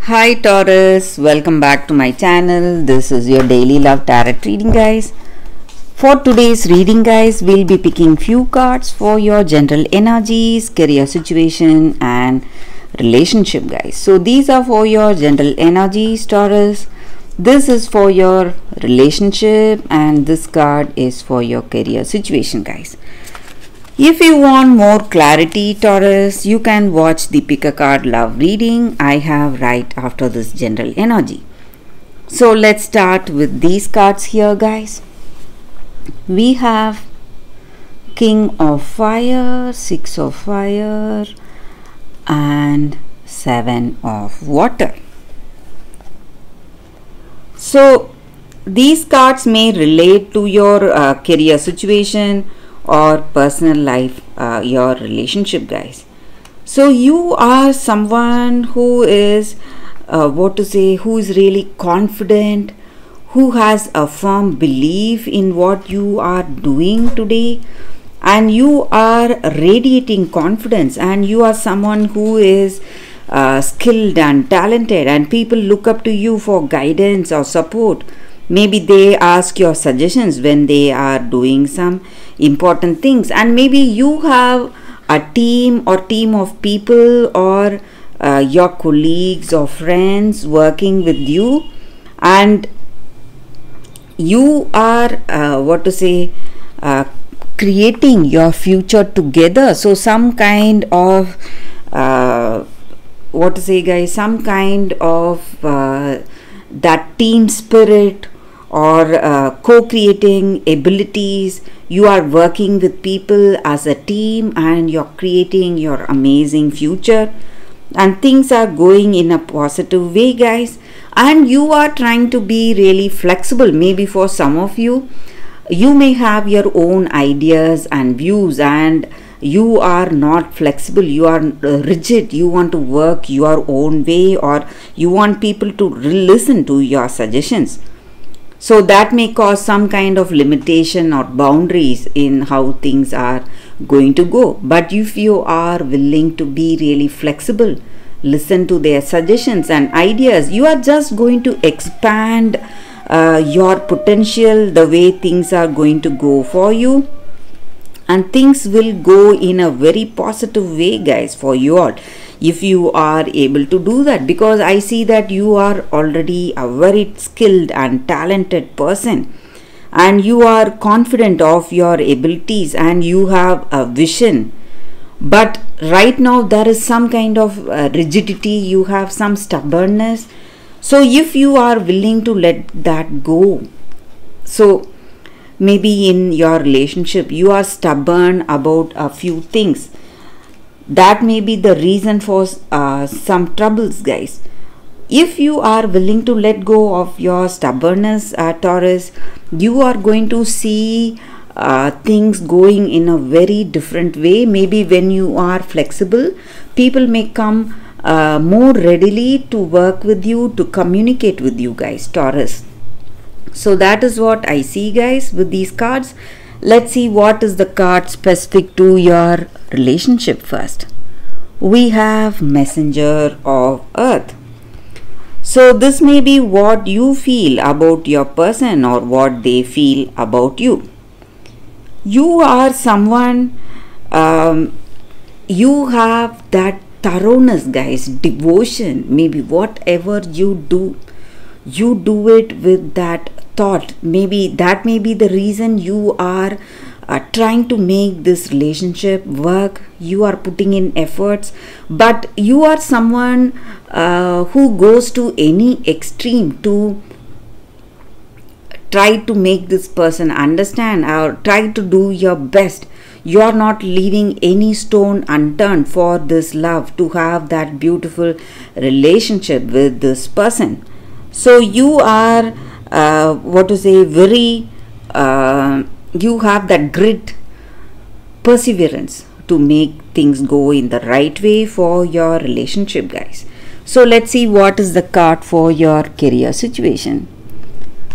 Hi Taurus, welcome back to my channel. This is your daily love tarot reading, guys. For today's reading, guys, we'll be picking few cards for your general energies, career situation and relationship, guys. So these are for your general energies, Taurus. This is for your relationship and this card is for your career situation, guys. If you want more clarity, Taurus, you can watch the pick a card love reading I have right after this general energy. So let's start with these cards here, guys. We have King of Fire, Six of Fire and Seven of Water. So these cards may relate to your career situation or personal life, your relationship, guys. So you are someone who is who is really confident, who has a firm belief in what you are doing today, and you are radiating confidence, and you are someone who is skilled and talented, and people look up to you for guidance or support. Maybe they ask your suggestions when they are doing some important things, and maybe you have a team of people or your colleagues or friends working with you, and you are creating your future together. So some kind of some kind of that team spirit or co-creating abilities. You are working with people as a team and you're creating your amazing future, and things are going in a positive way, guys. And you are trying to be really flexible. Maybe for some of you, you may have your own ideas and views and you are not flexible, you are rigid, you want to work your own way, or you want people to listen to your suggestions. So that may cause some kind of limitation or boundaries in how things are going to go. But if you are willing to be really flexible, listen to their suggestions and ideas, you are just going to expand your potential, the way things are going to go for you. And things will go in a very positive way, guys, for you all, if you are able to do that. Because I see that you are already a very skilled and talented person, and you are confident of your abilities and you have a vision. But right now there is some kind of rigidity, you have some stubbornness. So if you are willing to let that go, so maybe in your relationship you are stubborn about a few things, that may be the reason for some troubles, guys. If you are willing to let go of your stubbornness, Taurus, you are going to see things going in a very different way. Maybe when you are flexible, people may come more readily to work with you, to communicate with you, guys, Taurus. So that is what I see, guys, with these cards. Let's see what is the card specific to your relationship first. We have Messenger of Earth. So this may be what you feel about your person or what they feel about you. You are someone, you have that thoroughness, guys, devotion. Maybe whatever you do it with that thought. Maybe that may be the reason you are trying to make this relationship work. You are putting in efforts, but you are someone who goes to any extreme to try to make this person understand or try to do your best. You are not leaving any stone unturned for this love, to have that beautiful relationship with this person. So you are very you have that grit, perseverance to make things go in the right way for your relationship, guys. So let's see what is the card for your career situation.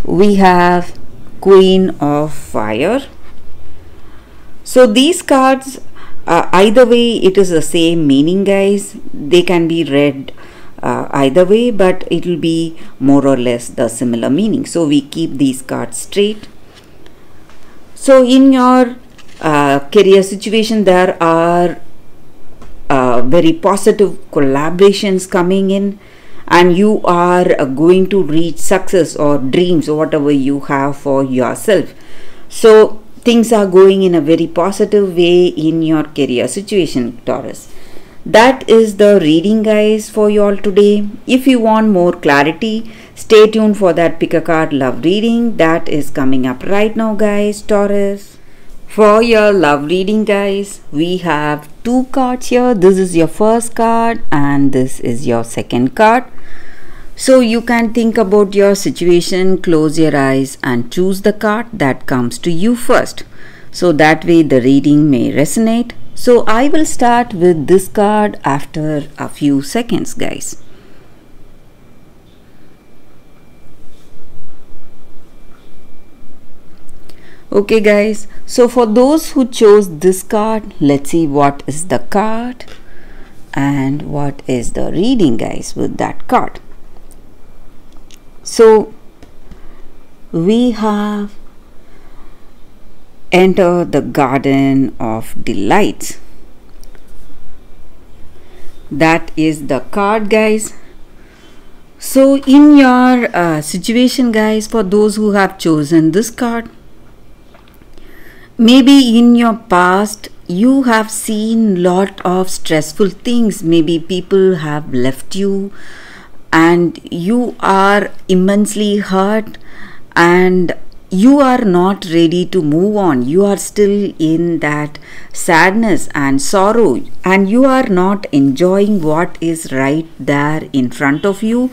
We have Queen of Fire. So these cards, either way it is the same meaning, guys. They can be read either way, but it will be more or less the similar meaning. So we keep these cards straight. So in your career situation, there are very positive collaborations coming in, and you are going to reach success or dreams or whatever you have for yourself. So things are going in a very positive way in your career situation, Taurus. That is the reading, guys, for you all today. If you want more clarity, stay tuned for that pick a card love reading that is coming up right now, guys, Taurus. For your love reading, guys, we have two cards here. This is your first card and this is your second card. So you can think about your situation, close your eyes and choose the card that comes to you first. So that way the reading may resonate. So I will start with this card after a few seconds, guys. Okay, guys, so for those who chose this card, let's see what is the card and what is the reading, guys, with that card. So we have Enter the Garden of Delights. That is the card, guys. So in your situation, guys, for those who have chosen this card, maybe in your past you have seen lot of stressful things. Maybe people have left you and you are immensely hurt and you are not ready to move on. You are still in that sadness and sorrow and you are not enjoying what is right there in front of you.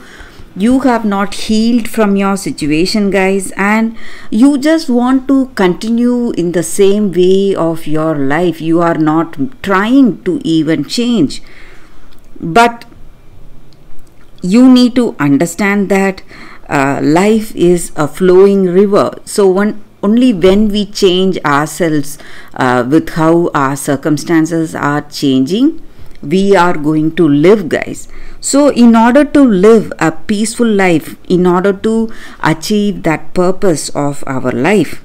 You have not healed from your situation, guys, and you just want to continue in the same way of your life. You are not trying to even change. But you need to understand that life is a flowing river. So only when we change ourselves with how our circumstances are changing, we are going to live, guys. So in order to live a peaceful life, in order to achieve that purpose of our life,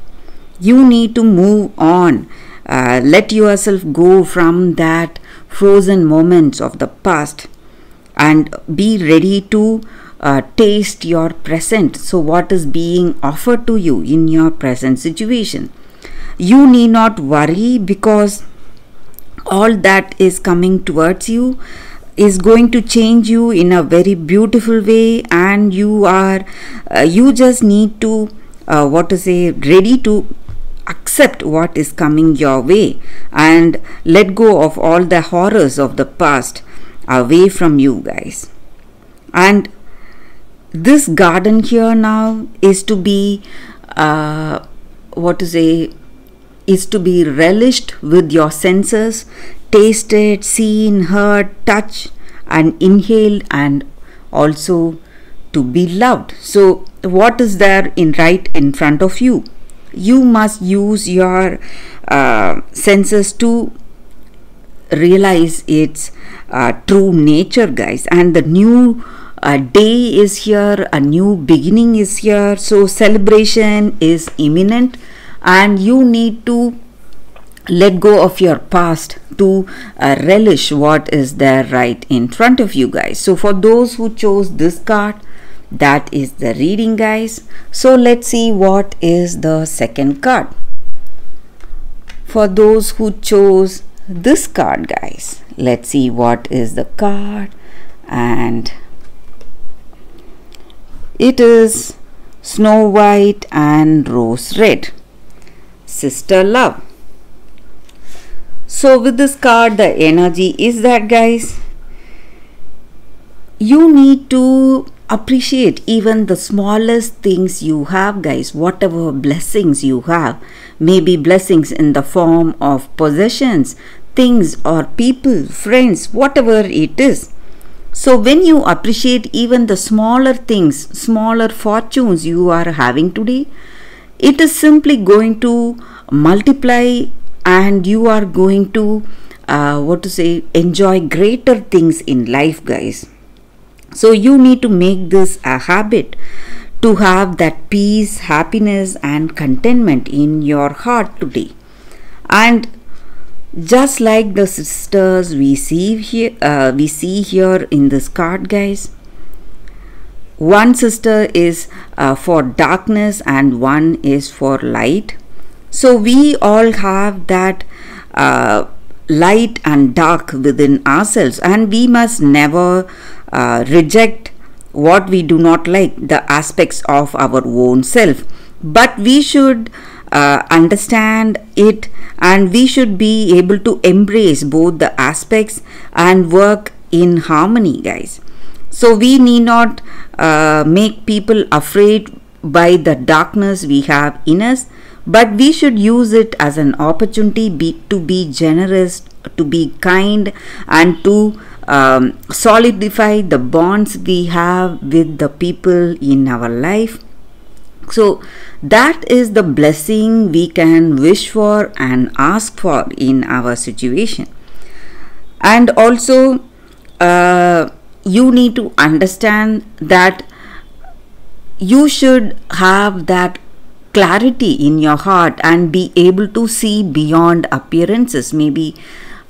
you need to move on. Let yourself go from that frozen moments of the past and be ready to taste your present. So what is being offered to you in your present situation? You need not worry, because all that is coming towards you is going to change you in a very beautiful way, and you just need to ready to accept what is coming your way and let go of all the horrors of the past away from you, guys. And this garden here now is to be is to be relished with your senses, tasted, seen, heard, touched and inhaled, and also to be loved. So what is there right in front of you? You must use your senses to realize its true nature, guys. And the new day is here, a new beginning is here. So celebration is imminent, and you need to let go of your past to relish what is there right in front of you, guys. So for those who chose this card, that is the reading, guys. So let's see what is the second card. For those who chose this card, guys, let's see what is the card, and it is Snow White and Rose Red, Sister Love. So with this card, the energy is that, guys, you need to appreciate even the smallest things you have, guys. Whatever blessings you have, maybe blessings in the form of possessions, things or people, friends, whatever it is. So when you appreciate even the smaller things, smaller fortunes you are having today, it is simply going to multiply, and you are going to enjoy greater things in life, guys. So you need to make this a habit to have that peace, happiness, and contentment in your heart today. And just like the sisters we see here in this card, guys. One sister is for darkness and one is for light. So we all have that light and dark within ourselves, and we must never reject what we do not like, the aspects of our own self, but we should understand it, and we should be able to embrace both the aspects and work in harmony, guys. So we need not make people afraid by the darkness we have in us, but we should use it as an opportunity to be generous, to be kind, and to solidify the bonds we have with the people in our life. So that is the blessing we can wish for and ask for in our situation. And also you need to understand that you should have that clarity in your heart and be able to see beyond appearances, maybe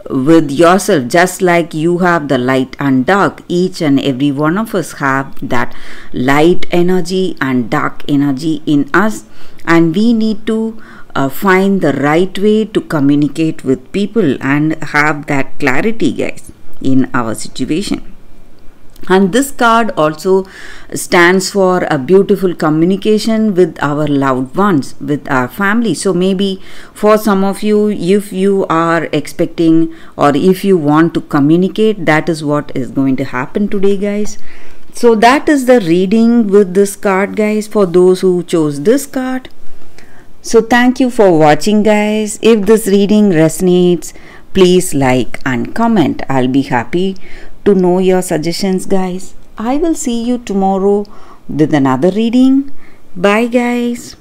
with yourself. Just like you have the light and dark, each and every one of us have that light energy and dark energy in us, and we need to find the right way to communicate with people and have that clarity, guys, in our situation. And this card also stands for a beautiful communication with our loved ones, with our family. So maybe for some of you, if you are expecting or if you want to communicate, that is what is going to happen today, guys. So that is the reading with this card, guys, for those who chose this card. So thank you for watching, guys. If this reading resonates, please like and comment. I'll be happy to know your suggestions, guys. I will see you tomorrow with another reading. Bye, guys.